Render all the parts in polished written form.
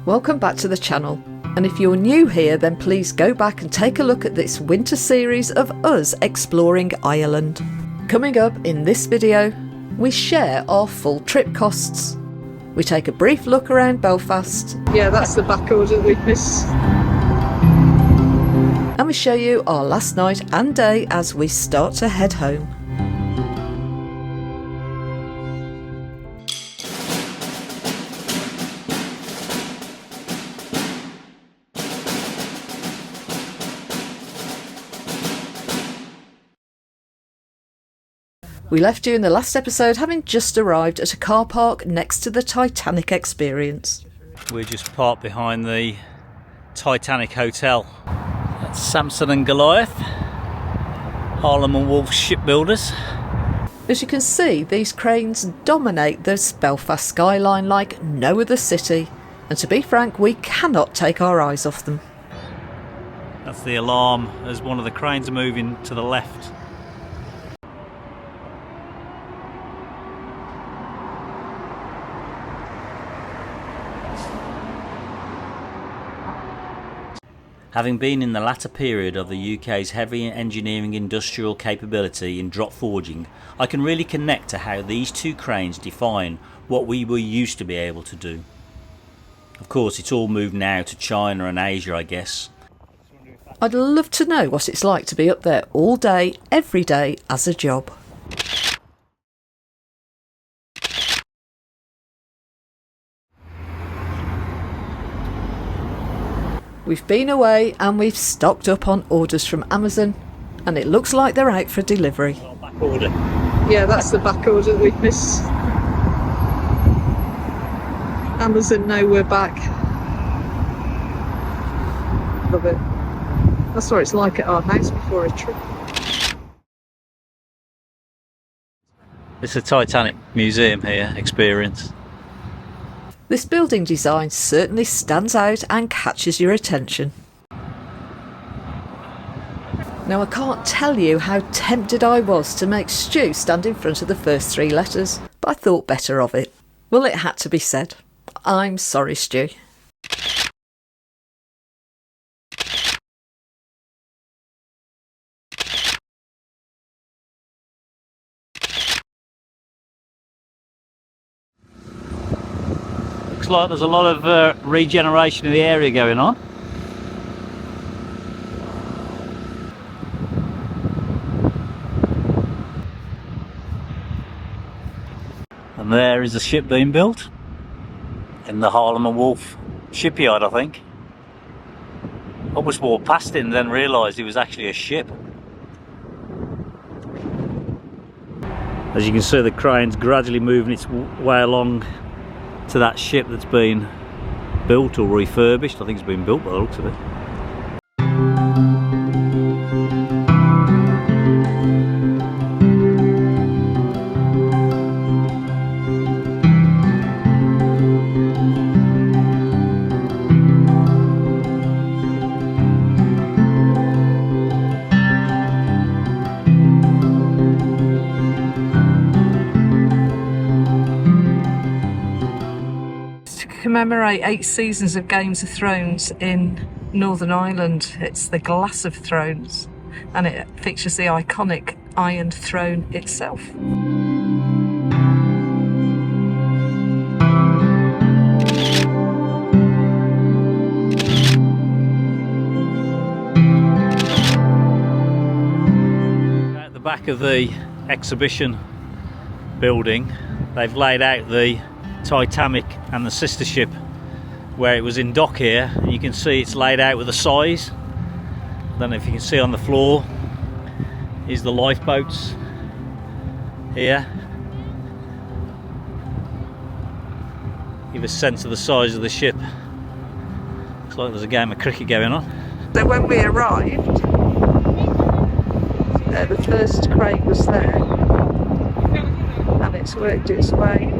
Welcome back to the channel, and if you're new here then please go back and take a look at this winter series of us exploring Ireland. Coming up in this video, we share our full trip costs, we take a brief look around Belfast, yeah, that's the back order we missed, and we show you our last night and day as we start to head home. We left you in the last episode having just arrived at a car park next to the Titanic Experience. We're just parked behind the Titanic Hotel. That's Samson and Goliath, Harlem and Wolff shipbuilders. As you can see, these cranes dominate this Belfast skyline like no other city, and to be frank, we cannot take our eyes off them. That's the alarm as one of the cranes are moving to the left. Having been in the latter period of the UK's heavy engineering industrial capability in drop forging, I can really connect to how these two cranes define what we were used to be able to do. Of course, it's all moved now to China and Asia, I guess. I'd love to know what it's like to be up there all day, every day as a job. We've been away and we've stocked up on orders from Amazon, and it looks like they're out for delivery. Back order. yeah, that's the back order we missed. Amazon know we're back. Love it. That's what it's like at our house before a trip. It's the Titanic Museum here, Experience. This building design certainly stands out and catches your attention. Now, I can't tell you how tempted I was to make Stu stand in front of the first three letters, but I thought better of it. Well, it had to be said. I'm sorry, Stu. Looks like there's a lot of regeneration of the area going on. And there is a ship being built in the Harlem and Wolff shipyard, I think. I almost walked past it and then realised it was actually a ship. As you can see, the crane's gradually moving its way along to that ship that's been built or refurbished. I think it's been built by the looks of it. Commemorate 8 seasons of Games of Thrones in Northern Ireland. It's the Glass of Thrones, and it features the iconic Iron Throne itself. At the back of the exhibition building, they've laid out the Titanic and the sister ship where it was in dock here, and you can see it's laid out with a size. I don't know if you can see on the floor is the lifeboats here. Give a sense of the size of the ship. Looks like there's a game of cricket going on. So when we arrived, the first crane was there, and it's worked its way.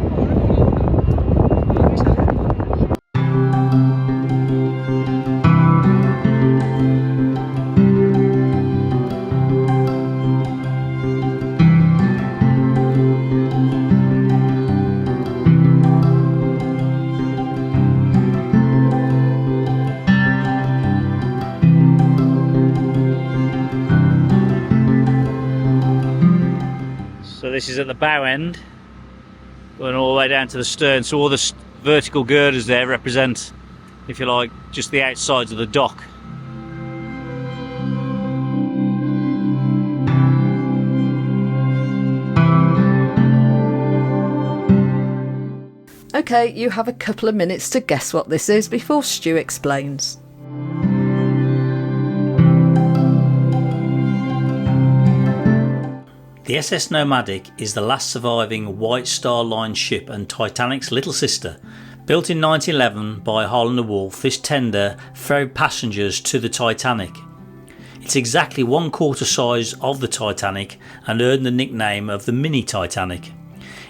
This is at the bow end, going all the way down to the stern. So all the vertical girders there represent, if you like, just the outsides of the dock. Okay, you have a couple of minutes to guess what this is before Stu explains. The SS Nomadic is the last surviving White Star Line ship and Titanic's little sister. Built in 1911 by Harland & Wolff, this tender ferried passengers to the Titanic. It's exactly 1/4 size of the Titanic and earned the nickname of the Mini Titanic.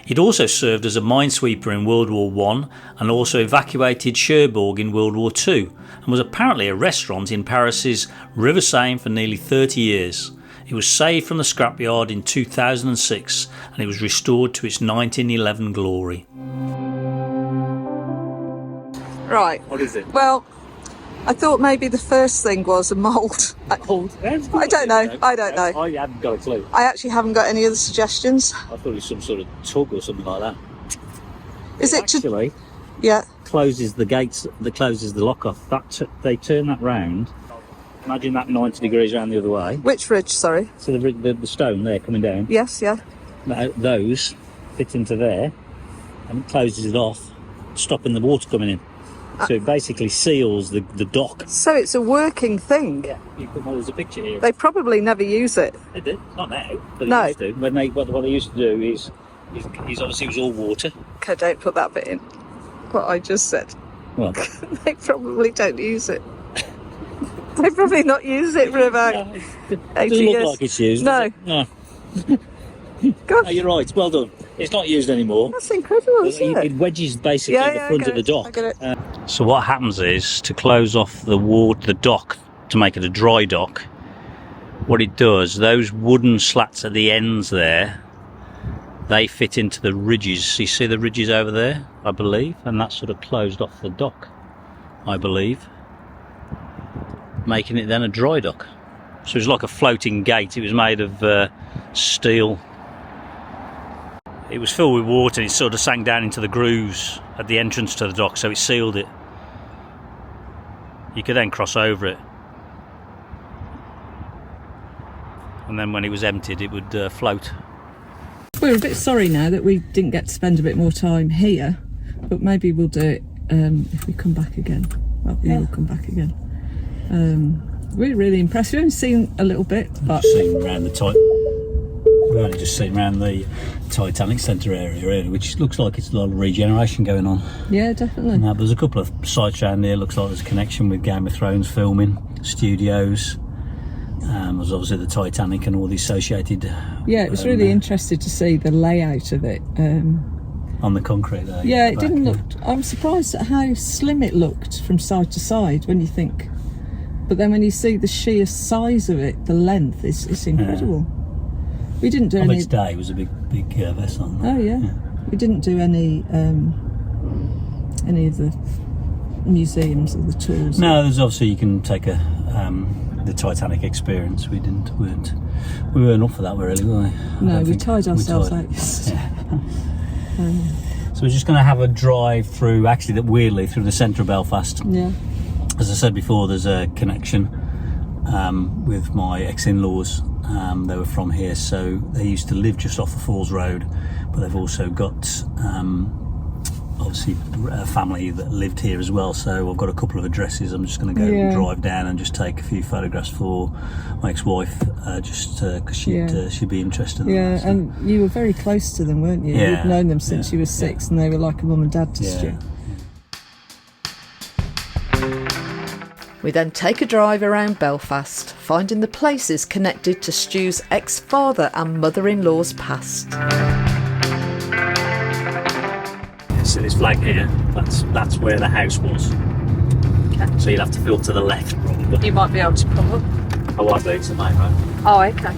It also served as a minesweeper in World War I and also evacuated Cherbourg in World War II, and was apparently a restaurant in Paris's River Seine for nearly 30 years. It was saved from the scrapyard in 2006 and it was restored to its 1911 glory. Right. What is it? Well, I thought maybe the first thing was a mould. I don't know. I don't know. I haven't got a clue. I actually haven't got any other suggestions. I thought it was some sort of tug or something like that. Is it Actually, yeah. closes the gates, that closes the lock off. They turn that round. Imagine that 90 degrees around the other way. Which ridge, sorry? So the stone there coming down. Yes, yeah. Those fit into there and it closes it off, stopping the water coming in. So it basically seals the dock. So it's a working thing. Yeah, there's a picture here. They probably never use it. They did, not now, but No. they used to. What they used to do is obviously it was all water. Okay, don't put that bit in. What I just said. Well, They probably don't use it. They probably not use it for about it 80 doesn't look years. like it's used. No. No. Gosh, No, you're right. Well done. It's not used anymore. that's incredible, isn't It it? wedges basically Yeah, the yeah, front I of the get it. dock. I get it. So what happens is, to close off the dock, to make it a dry dock, what it does, those wooden slats at the ends there, they fit into the ridges. You see the ridges over there, I believe, and that's sort of closed off the dock, I believe, making it then a dry dock. So it's like a floating gate. It was made of steel. It was filled with water and it sort of sank down into the grooves at the entrance to the dock, so it sealed it. You could then cross over it. And then when it was emptied, it would float. We're a bit sorry now that we didn't get to spend a bit more time here, but maybe we'll do it if we come back again. Well, yeah, we'll come back again. We're really impressed. We've only seen a little bit, but We've only just seen around the Titanic Centre area, really, which looks like it's a lot of regeneration going on. yeah, definitely. Now, there's a couple of sites around here. Looks like there's a connection with Game of Thrones filming studios. There's obviously the Titanic and all the associated. Yeah, it was really interesting to see the layout of it. On the concrete there. Yeah, it didn't look. I'm surprised at how slim it looked from side to side when you think. But then when you see the sheer size of it, the length, it's incredible. Yeah. We didn't do any. Its day was a big vessel. Oh yeah. We didn't do any of the museums or the tours. No, there's obviously, you can take the Titanic Experience. We weren't up for that, really, were we? No, we tied ourselves out. Yeah. So we're just going to have a drive through, actually, weirdly, through the centre of Belfast. Yeah. As I said before, there's a connection with my ex-in-laws. They were from here, so they used to live just off the Falls Road, but they've also got obviously a family that lived here as well, so I've got a couple of addresses. I'm just going to go drive down and just take a few photographs for my ex-wife, just because she'd be interested in that. So. And you were very close to them, weren't you? Yeah, You'd known them since you were 6, and they were like a mum and dad to Stu. We then take a drive around Belfast, finding the places connected to Stu's ex-father and mother-in-law's past. So this flag here, that's where the house was. Okay. So you'll have to fill to the left, probably. You might be able to come up. I won't be to the main road. Oh, okay.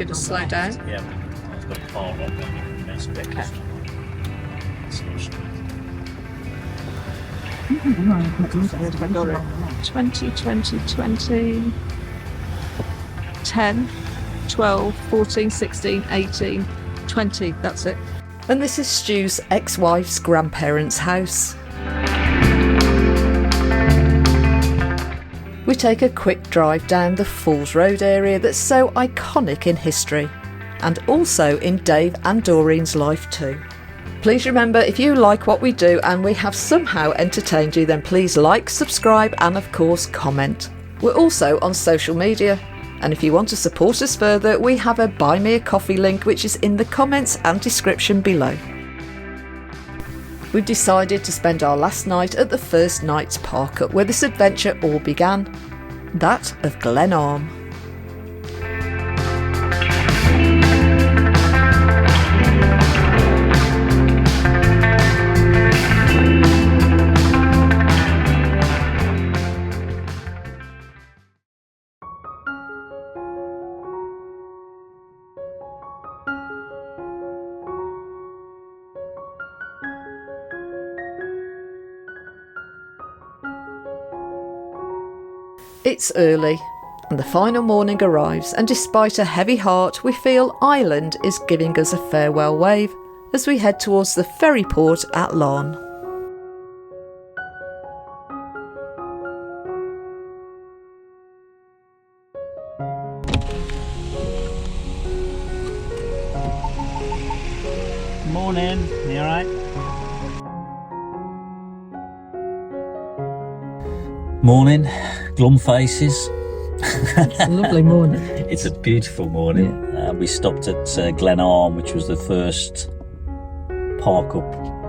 happy to slow down? Yeah, I've got a file up on next bit. Okay. 20, 20, 20, 10, 12, 14, 16, 18, 20, that's it. And this is Stu's ex-wife's grandparents' house. We take a quick drive down the Falls Road area that's so iconic in history, and also in Dave and Doreen's life too. Please remember, if you like what we do and we have somehow entertained you, then please like, subscribe and of course comment. We're also on social media, and if you want to support us further, we have a Buy Me a Coffee link which is in the comments and description below. We've decided to spend our last night at the first night's park up where this adventure all began, that of Larne. It's early, and the final morning arrives, and despite a heavy heart, we feel Ireland is giving us a farewell wave as we head towards the ferry port at Larne. Morning, you alright? Morning, glum faces. It's a lovely morning. It's a beautiful morning. Yeah. We stopped at Larne, which was the first park up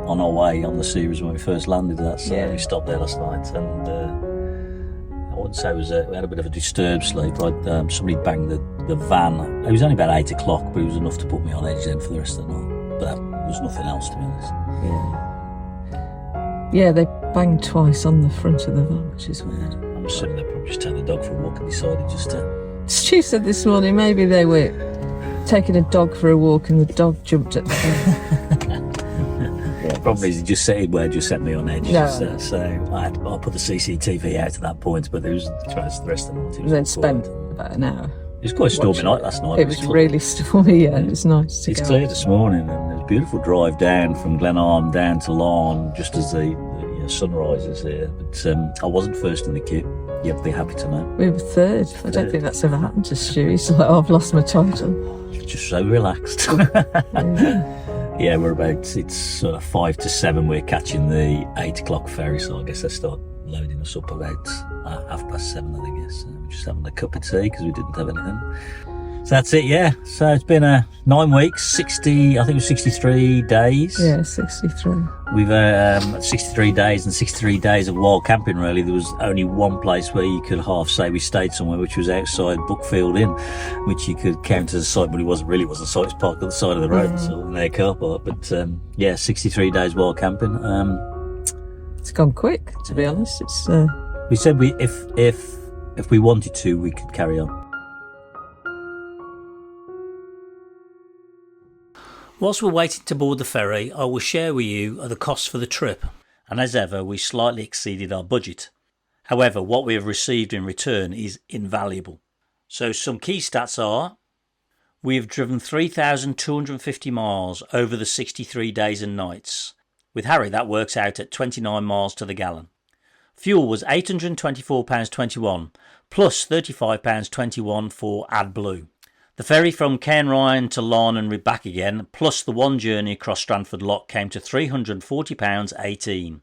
on our way on the series when we first landed that. So Yeah. we stopped there last night, and I wouldn't say we had a bit of a disturbed sleep. Somebody banged the van. It was only about 8 o'clock, but it was enough to put me on edge then for the rest of the night. But there was nothing else, to be honest. Yeah, they banged twice on the front of the van, which is weird. I'm assuming they probably just took the dog for a walk and decided just to... Stu said this morning maybe they were taking a dog for a walk and the dog jumped at the van. The problem is he just said where just set me on edge. No. So I put the CCTV out at that point, but there was the rest of the night. And then spent about an hour. It was quite a stormy night last night. It was really stormy, yeah. It was nice to It's go clear out. this morning, and there's a beautiful drive down from Glenarm down to Larne just as the sun rises here. But I wasn't first in the queue. You'd be happy to know. We were third. I don't think that's ever happened to Stu. He's like, oh, I've lost my title. Just so relaxed. Yeah, it's sort of 5 to 7. We're catching the 8 o'clock ferry, so I guess they start loading us up about 7:30, I guess. We're just having a cup of tea because we didn't have anything. So that's it, yeah. So it's been 9 weeks, 60, I think it was 63 days. Yeah, 63. We've 63 days and 63 days of wild camping, really. There was only one place where you could half say we stayed somewhere, which was outside Buckfield Inn, which you could count as a site, but it wasn't a site. It was parked on the side of the road, so in their car park. But 63 days wild camping. It's gone quick, to be honest. It's We said if we wanted to, we could carry on. Whilst we're waiting to board the ferry, I will share with you the costs for the trip, and as ever we slightly exceeded our budget. However, what we have received in return is invaluable. So some key stats are: we have driven 3,250 miles over the 63 days and nights. With Harry that works out at 29 miles to the gallon. Fuel was £824.21 plus £35.21 for AdBlue. The ferry from Cairnryan to Larne and back again, plus the one journey across Strandford Lock, came to £340.18.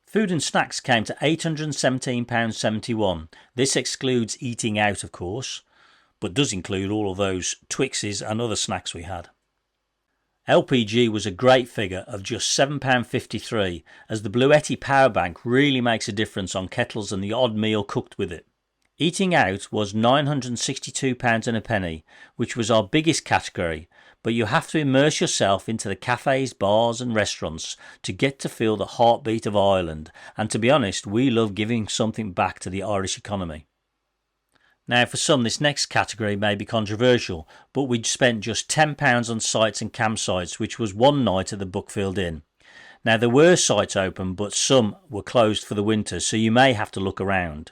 Food and snacks came to £817.71. This excludes eating out, of course, but does include all of those Twixes and other snacks we had. LPG was a great figure of just £7.53, as the Bluetti power bank really makes a difference on kettles and the odd meal cooked with it. Eating out was £962 and a penny, which was our biggest category, but you have to immerse yourself into the cafes, bars and restaurants to get to feel the heartbeat of Ireland, and to be honest, we love giving something back to the Irish economy. Now for some this next category may be controversial, but we spent just £10 on sites and campsites, which was one night at the Buckfield Inn. Now there were sites open, but some were closed for the winter, so you may have to look around.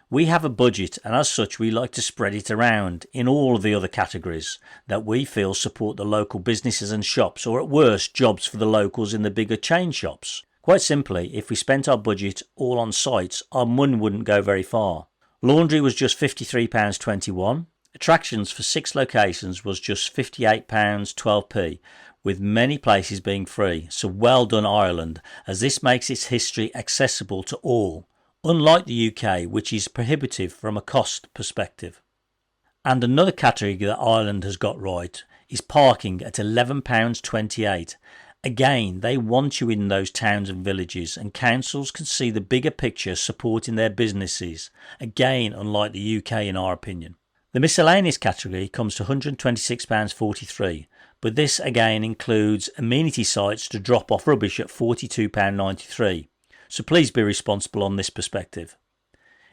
We have a budget, and as such we like to spread it around in all of the other categories that we feel support the local businesses and shops, or at worst jobs for the locals in the bigger chain shops. Quite simply, if we spent our budget all on sites, our money wouldn't go very far. Laundry was just £53.21. Attractions for 6 locations was just £58.12p, with many places being free. So well done Ireland, as this makes its history accessible to all, unlike the UK, which is prohibitive from a cost perspective. And another category that Ireland has got right is parking at £11.28. Again, they want you in those towns and villages, and councils can see the bigger picture supporting their businesses. Again, unlike the UK in our opinion. The miscellaneous category comes to £126.43, but this again includes amenity sites to drop off rubbish at £42.93. So please be responsible on this perspective.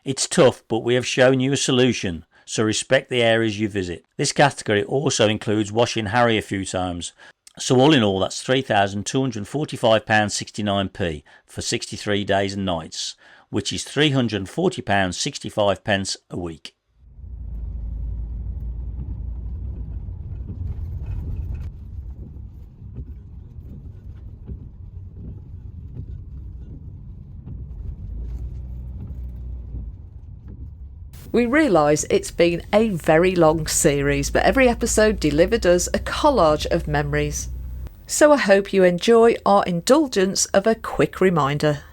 It's tough, but we have shown you a solution, so respect the areas you visit. This category also includes washing Harry a few times. So all in all, that's £3,245.69p for 63 days and nights, which is £340.65 a week. We realise it's been a very long series, but every episode delivered us a collage of memories. So I hope you enjoy our indulgence of a quick reminder.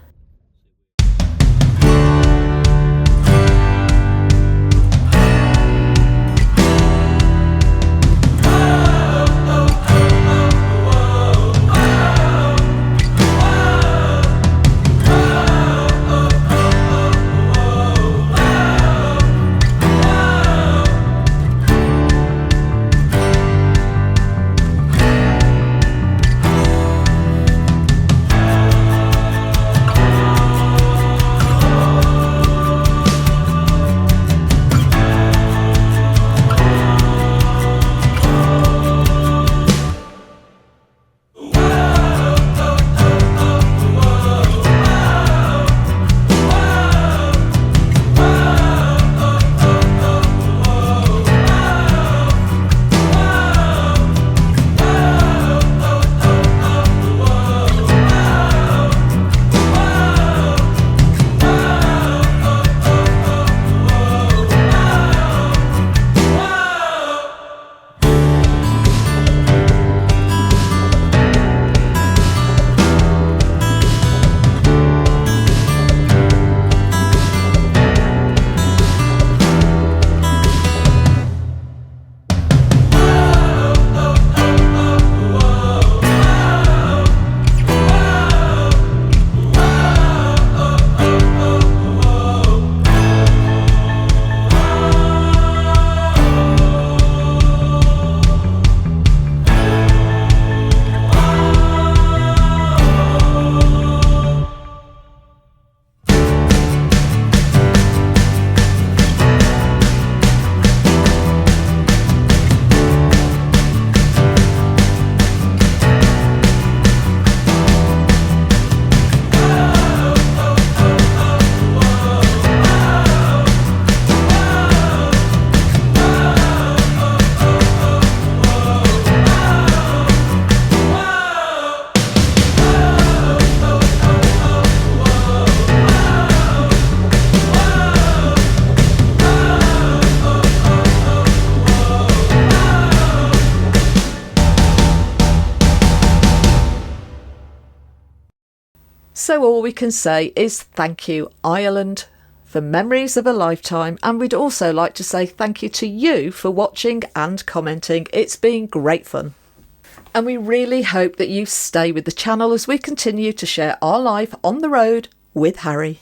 So all we can say is thank you, Ireland, for memories of a lifetime, and we'd also like to say thank you to you for watching and commenting. It's been great fun. And we really hope that you stay with the channel as we continue to share our life on the road with Harry.